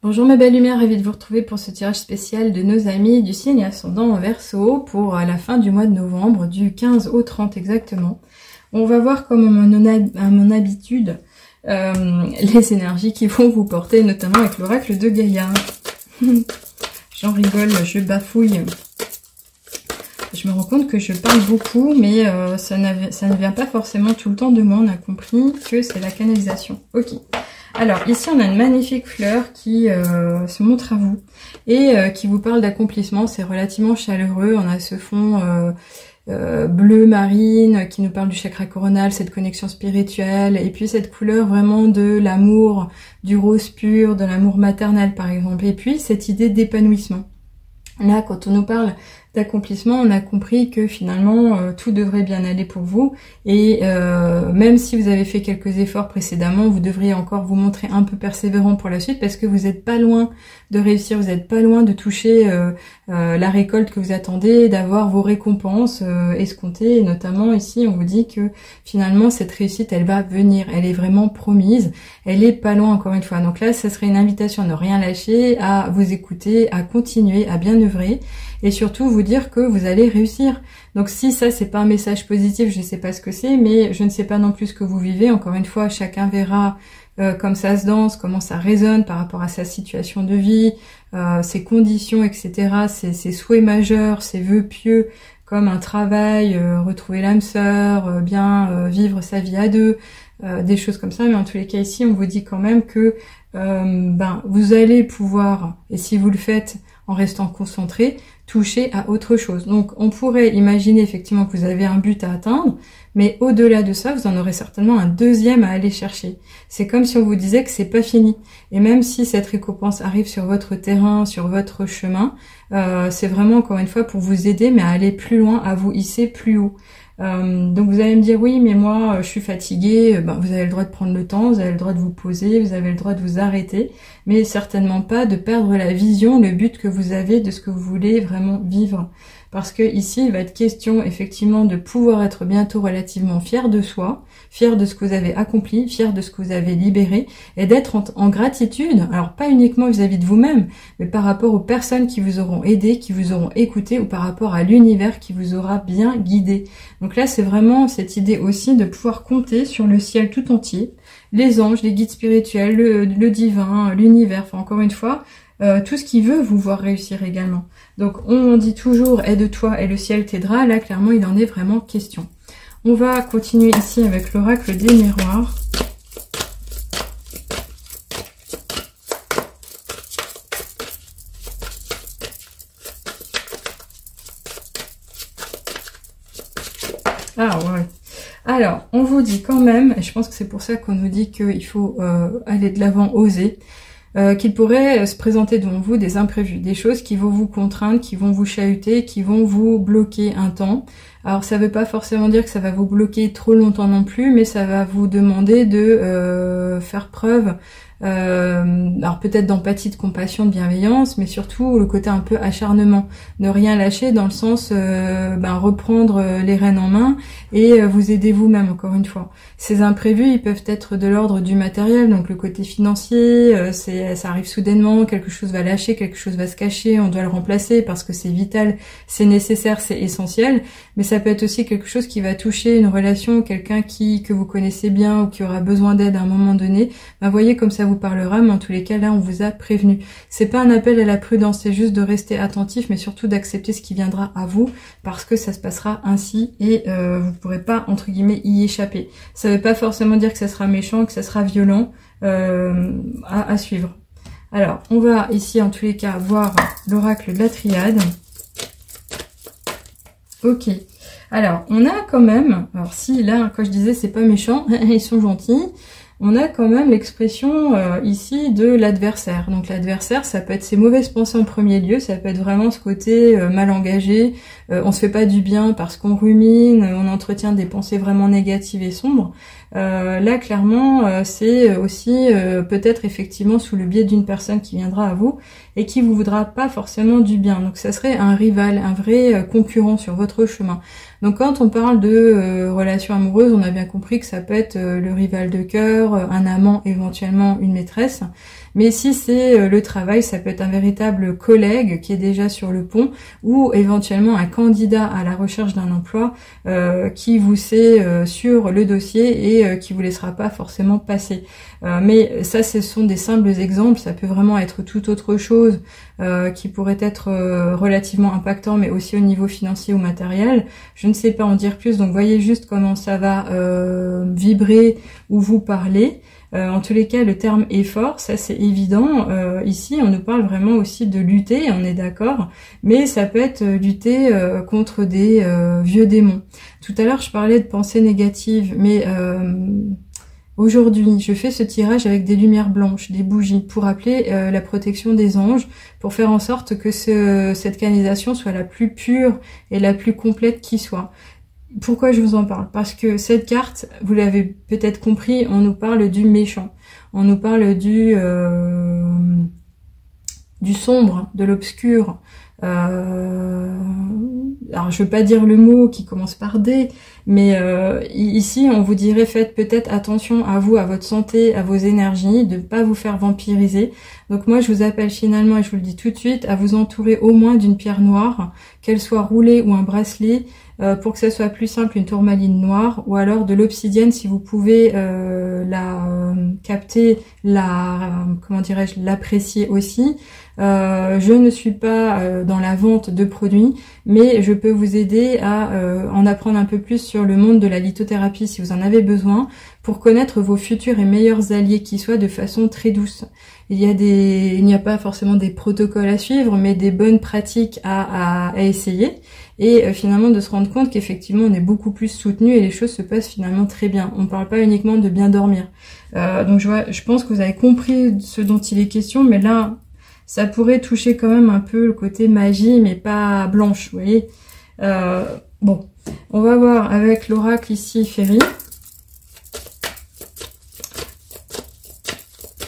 Bonjour ma belle lumière, ravie de vous retrouver pour ce tirage spécial de nos amis du signe ascendant Verseau pour la fin du mois de novembre, du 15 au 30 exactement. On va voir comme à mon habitude les énergies qui vont vous porter, notamment avec l'oracle de Gaïa. J'en rigole, je bafouille. Je me rends compte que je parle beaucoup, mais ça ne vient pas forcément tout le temps de moi. On a compris que c'est la canalisation. Ok. Alors ici on a une magnifique fleur qui se montre à vous et qui vous parle d'accomplissement. C'est relativement chaleureux. On a ce fond bleu marine qui nous parle du chakra coronal, cette connexion spirituelle, et puis cette couleur vraiment de l'amour, du rose pur, de l'amour maternel par exemple, et puis cette idée d'épanouissement. Là, quand on nous parle d'accomplissement, on a compris que finalement tout devrait bien aller pour vous, et même si vous avez fait quelques efforts précédemment, vous devriez encore vous montrer un peu persévérant pour la suite, parce que vous n'êtes pas loin de réussir, vous n'êtes pas loin de toucher la récolte que vous attendez, d'avoir vos récompenses escomptées, et notamment ici on vous dit que finalement cette réussite elle va venir, elle est vraiment promise, elle est pas loin encore une fois. Donc là ça serait une invitation à ne rien lâcher, à vous écouter, à continuer, à bien œuvrer, et surtout vous dire que vous allez réussir. Donc si ça c'est pas un message positif, je ne sais pas ce que c'est, mais je ne sais pas non plus ce que vous vivez. Encore une fois, chacun verra comme ça se danse, comment ça résonne par rapport à sa situation de vie, ses conditions, etc., ses souhaits majeurs, ses vœux pieux, comme un travail, retrouver l'âme sœur, bien vivre sa vie à deux, des choses comme ça. Mais en tous les cas ici, on vous dit quand même que vous allez pouvoir, et si vous le faites en restant concentré, toucher à autre chose. Donc on pourrait imaginer effectivement que vous avez un but à atteindre, mais au-delà de ça, vous en aurez certainement un deuxième à aller chercher. C'est comme si on vous disait que c'est pas fini. Et même si cette récompense arrive sur votre terrain, sur votre chemin, c'est vraiment encore une fois pour vous aider, mais à aller plus loin, à vous hisser plus haut. Donc vous allez me dire oui mais moi je suis fatiguée, vous avez le droit de prendre le temps, vous avez le droit de vous poser, vous avez le droit de vous arrêter, mais certainement pas de perdre la vision, le but que vous avez de ce que vous voulez vraiment vivre. Parce que ici il va être question effectivement de pouvoir être bientôt relativement fier de soi, fier de ce que vous avez accompli, fier de ce que vous avez libéré, et d'être en gratitude, alors pas uniquement vis-à-vis de vous-même, mais par rapport aux personnes qui vous auront aidé, qui vous auront écouté, ou par rapport à l'univers qui vous aura bien guidé. Donc là c'est vraiment cette idée aussi de pouvoir compter sur le ciel tout entier, les anges, les guides spirituels, le divin, l'univers, enfin encore une fois, tout ce qui veut vous voir réussir également. Donc on dit toujours aide-toi et le ciel t'aidera, là clairement il en est vraiment question. On va continuer ici avec l'oracle des miroirs. Ah ouais. Alors, on vous dit quand même, et je pense que c'est pour ça qu'on nous dit qu'il faut aller de l'avant, oser, qu'il pourrait se présenter devant vous des imprévus, des choses qui vont vous contraindre, qui vont vous chahuter, qui vont vous bloquer un temps. Alors ça veut pas forcément dire que ça va vous bloquer trop longtemps non plus, mais ça va vous demander de faire preuve, alors peut-être d'empathie, de compassion, de bienveillance, mais surtout le côté un peu acharnement, ne rien lâcher dans le sens reprendre les rênes en main et vous aider vous-même encore une fois. Ces imprévus ils peuvent être de l'ordre du matériel, donc le côté financier, ça arrive soudainement, quelque chose va lâcher, quelque chose va se cacher, on doit le remplacer parce que c'est vital, c'est nécessaire, c'est essentiel, mais ça peut être aussi quelque chose qui va toucher une relation, quelqu'un que vous connaissez bien ou qui aura besoin d'aide à un moment donné. Voyez comme ça vous parlera, mais en tous les cas là on vous a prévenu. C'est pas un appel à la prudence, c'est juste de rester attentif, mais surtout d'accepter ce qui viendra à vous, parce que ça se passera ainsi et vous pourrez pas entre guillemets y échapper. Ça veut pas forcément dire que ça sera méchant, que ça sera violent, à suivre. Alors on va ici en tous les cas voir l'oracle de la triade. Ok. Alors, on a quand même, alors si là, quand je disais c'est pas méchant, ils sont gentils, on a quand même l'expression ici de l'adversaire. Donc l'adversaire, ça peut être ses mauvaises pensées en premier lieu, ça peut être vraiment ce côté mal engagé, on se fait pas du bien parce qu'on rumine, on entretient des pensées vraiment négatives et sombres. Là, clairement, c'est aussi peut-être effectivement sous le biais d'une personne qui viendra à vous et qui vous voudra pas forcément du bien. Donc ça serait un rival, un vrai concurrent sur votre chemin. Donc quand on parle de relation amoureuse, on a bien compris que ça peut être le rival de cœur, un amant, éventuellement une maîtresse. Mais si c'est le travail, ça peut être un véritable collègue qui est déjà sur le pont, ou éventuellement un candidat à la recherche d'un emploi qui vous sait sur le dossier et qui vous laissera pas forcément passer. Mais ça, ce sont des simples exemples, ça peut vraiment être tout autre chose qui pourrait être relativement impactant, mais aussi au niveau financier ou matériel. Je ne sais pas en dire plus, donc voyez juste comment ça va vibrer ou vous parler. En tous les cas, le terme effort, ça c'est évident. Ici, on nous parle vraiment aussi de lutter, on est d'accord, mais ça peut être lutter contre des vieux démons. Tout à l'heure, je parlais de pensées négatives, mais aujourd'hui, je fais ce tirage avec des lumières blanches, des bougies, pour appeler la protection des anges, pour faire en sorte que cette canalisation soit la plus pure et la plus complète qui soit. Pourquoi je vous en parle? Parce que cette carte, vous l'avez peut-être compris, on nous parle du méchant. On nous parle du sombre, de l'obscur. Alors je veux pas dire le mot qui commence par D, mais ici on vous dirait faites peut-être attention à vous, à votre santé, à vos énergies, de ne pas vous faire vampiriser. Donc moi je vous appelle finalement, et je vous le dis tout de suite, à vous entourer au moins d'une pierre noire, qu'elle soit roulée ou un bracelet, pour que ça soit plus simple, une tourmaline noire, ou alors de l'obsidienne si vous pouvez la capter, comment dirais-je, l'apprécier aussi. Je ne suis pas dans la vente de produits, mais je peux vous aider à en apprendre un peu plus sur le monde de la lithothérapie si vous en avez besoin, pour connaître vos futurs et meilleurs alliés qui soient de façon très douce. Il n'y a pas forcément des protocoles à suivre, mais des bonnes pratiques à essayer. Et finalement de se rendre compte qu'effectivement on est beaucoup plus soutenu et les choses se passent finalement très bien. On ne parle pas uniquement de bien dormir. Donc je pense que vous avez compris ce dont il est question, mais là ça pourrait toucher quand même un peu le côté magie, mais pas blanche, vous voyez. Bon, on va voir avec l'oracle ici, Ferry.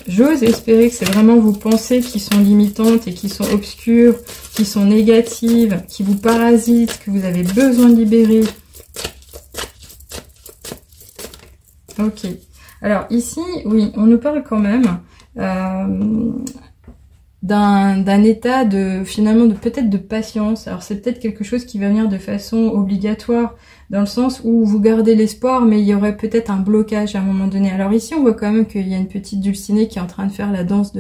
J'ose espérer que c'est vraiment vos pensées qui sont limitantes et qui sont obscures, qui sont négatives, qui vous parasitent, que vous avez besoin de libérer. Ok. Alors ici, oui, on nous parle quand même d'un état de finalement peut-être de patience. Alors c'est peut-être quelque chose qui va venir de façon obligatoire, dans le sens où vous gardez l'espoir, mais il y aurait peut-être un blocage à un moment donné. Alors ici on voit quand même qu'il y a une petite Dulcinée qui est en train de faire la danse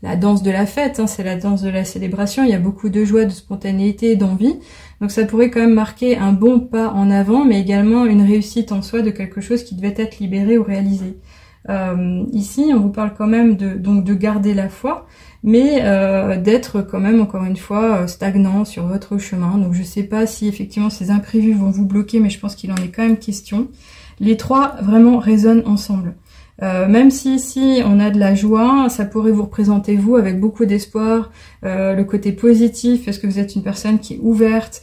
la danse de la fête, hein, c'est la danse de la célébration. Il y a beaucoup de joie, de spontanéité et d'envie, donc ça pourrait quand même marquer un bon pas en avant, mais également une réussite en soi de quelque chose qui devait être libéré ou réalisé. Ici on vous parle quand même de garder la foi, mais d'être quand même encore une fois stagnant sur votre chemin. Donc je sais pas si effectivement ces imprévus vont vous bloquer, mais je pense qu'il en est quand même question. Les trois vraiment résonnent ensemble. Même si ici on a de la joie, ça pourrait vous représenter vous avec beaucoup d'espoir, le côté positif, parce que vous êtes une personne qui est ouverte,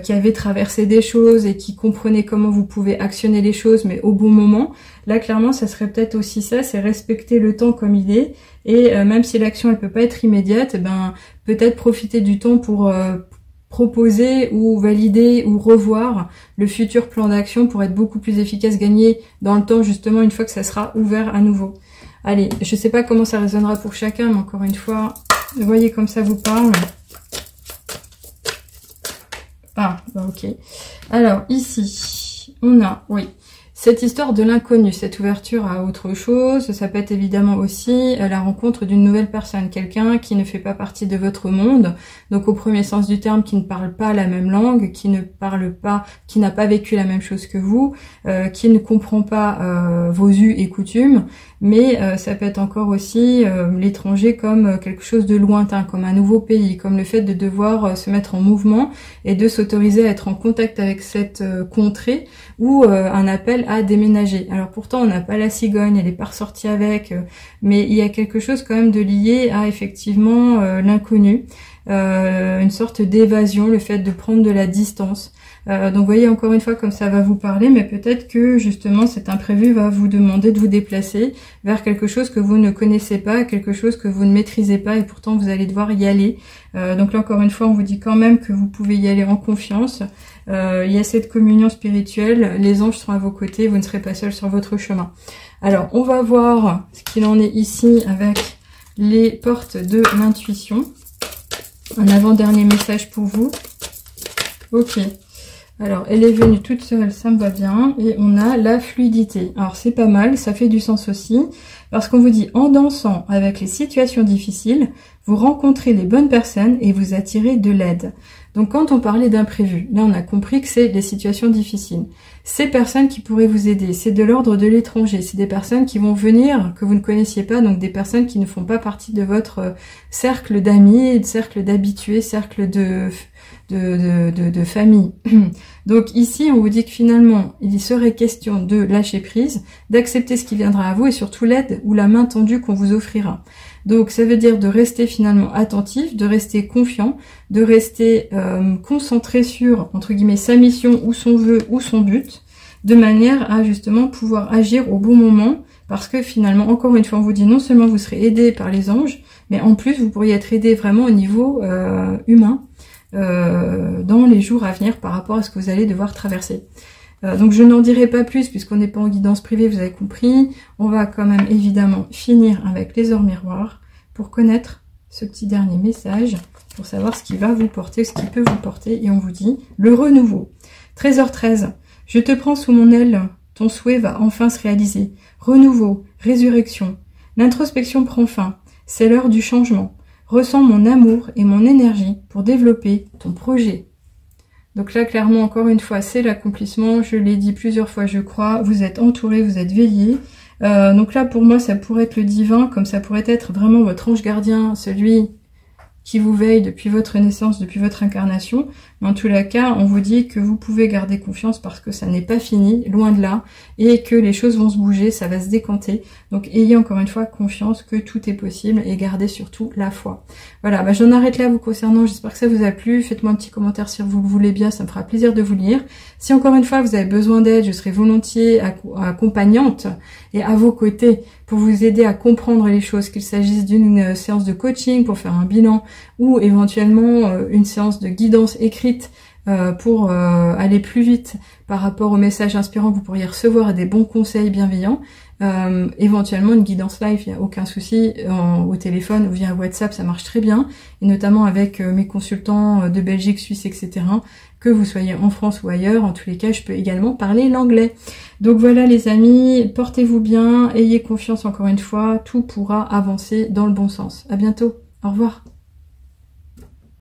qui avait traversé des choses et qui comprenait comment vous pouvez actionner les choses, mais au bon moment. Là clairement ça serait peut-être aussi ça, c'est respecter le temps comme il est, et même si l'action elle peut pas être immédiate, ben peut-être profiter du temps pour proposer ou valider ou revoir le futur plan d'action pour être beaucoup plus efficace, gagner dans le temps justement une fois que ça sera ouvert à nouveau. Allez, je sais pas comment ça résonnera pour chacun, mais encore une fois, voyez comme ça vous parle. Ah, ok. Alors ici, on a, oui, cette histoire de l'inconnu, cette ouverture à autre chose. Ça peut être évidemment aussi la rencontre d'une nouvelle personne, quelqu'un qui ne fait pas partie de votre monde, donc au premier sens du terme, qui ne parle pas la même langue, qui ne parle pas, qui n'a pas vécu la même chose que vous, qui ne comprend pas vos us et coutumes, mais ça peut être encore aussi l'étranger comme quelque chose de lointain, comme un nouveau pays, comme le fait de devoir se mettre en mouvement et de s'autoriser à être en contact avec cette contrée, ou un appel à déménager. Alors pourtant on n'a pas la cigogne, elle n'est pas ressortie avec, mais il y a quelque chose quand même de lié à effectivement l'inconnu, une sorte d'évasion, le fait de prendre de la distance. Donc voyez encore une fois comme ça va vous parler, mais peut-être que justement cet imprévu va vous demander de vous déplacer vers quelque chose que vous ne connaissez pas, quelque chose que vous ne maîtrisez pas et pourtant vous allez devoir y aller. Donc là encore une fois on vous dit quand même que vous pouvez y aller en confiance. Il y a cette communion spirituelle, les anges sont à vos côtés, vous ne serez pas seul sur votre chemin. Alors on va voir ce qu'il en est ici avec les portes de l'intuition. Un avant-dernier message pour vous. Ok. Alors, elle est venue toute seule, ça me va bien. Et on a la fluidité. Alors, c'est pas mal, ça fait du sens aussi. Parce qu'on vous dit, en dansant avec les situations difficiles, vous rencontrez les bonnes personnes et vous attirez de l'aide. Donc, quand on parlait d'imprévu, là, on a compris que c'est les situations difficiles. Ces personnes qui pourraient vous aider, c'est de l'ordre de l'étranger. C'est des personnes qui vont venir, que vous ne connaissiez pas, donc des personnes qui ne font pas partie de votre cercle d'amis, cercle d'habitués, cercle de famille. Donc ici, on vous dit que finalement, il serait question de lâcher prise, d'accepter ce qui viendra à vous et surtout l'aide ou la main tendue qu'on vous offrira. Donc ça veut dire de rester finalement attentif, de rester confiant, de rester concentré sur, entre guillemets, sa mission ou son vœu ou son but, de manière à justement pouvoir agir au bon moment, parce que finalement, encore une fois, on vous dit non seulement vous serez aidé par les anges, mais en plus vous pourriez être aidé vraiment au niveau humain, dans les jours à venir par rapport à ce que vous allez devoir traverser. Donc je n'en dirai pas plus puisqu'on n'est pas en guidance privée, vous avez compris. On va quand même évidemment finir avec les ors miroirs pour connaître ce petit dernier message, pour savoir ce qui va vous porter, ce qui peut vous porter. Et on vous dit le renouveau. Trésor 13, je te prends sous mon aile, ton souhait va enfin se réaliser. Renouveau, résurrection, l'introspection prend fin, c'est l'heure du changement. Ressens mon amour et mon énergie pour développer ton projet. Donc là, clairement, encore une fois, c'est l'accomplissement. Je l'ai dit plusieurs fois, je crois. Vous êtes entouré, vous êtes veillé. Donc là, pour moi, ça pourrait être le divin, comme ça pourrait être vraiment votre ange gardien, celui qui vous veille depuis votre naissance, depuis votre incarnation. Mais en tous les cas, on vous dit que vous pouvez garder confiance parce que ça n'est pas fini, loin de là, et que les choses vont se bouger, ça va se décanter. Donc ayez encore une fois confiance que tout est possible et gardez surtout la foi. Voilà, bah, j'en arrête là vous concernant, j'espère que ça vous a plu. Faites-moi un petit commentaire si vous le voulez bien, ça me fera plaisir de vous lire. Si encore une fois vous avez besoin d'aide, je serai volontiers accompagnante et à vos côtés pour vous aider à comprendre les choses, qu'il s'agisse d'une séance de coaching pour faire un bilan ou éventuellement une séance de guidance écrite pour aller plus vite par rapport aux messages inspirants que vous pourriez recevoir et des bons conseils bienveillants. Éventuellement une guidance live, il n'y a aucun souci, au téléphone ou via WhatsApp, ça marche très bien, et notamment avec mes consultants de Belgique, Suisse, etc. Que vous soyez en France ou ailleurs, en tous les cas, je peux également parler l'anglais. Donc voilà les amis, portez-vous bien, ayez confiance encore une fois, tout pourra avancer dans le bon sens. À bientôt, au revoir.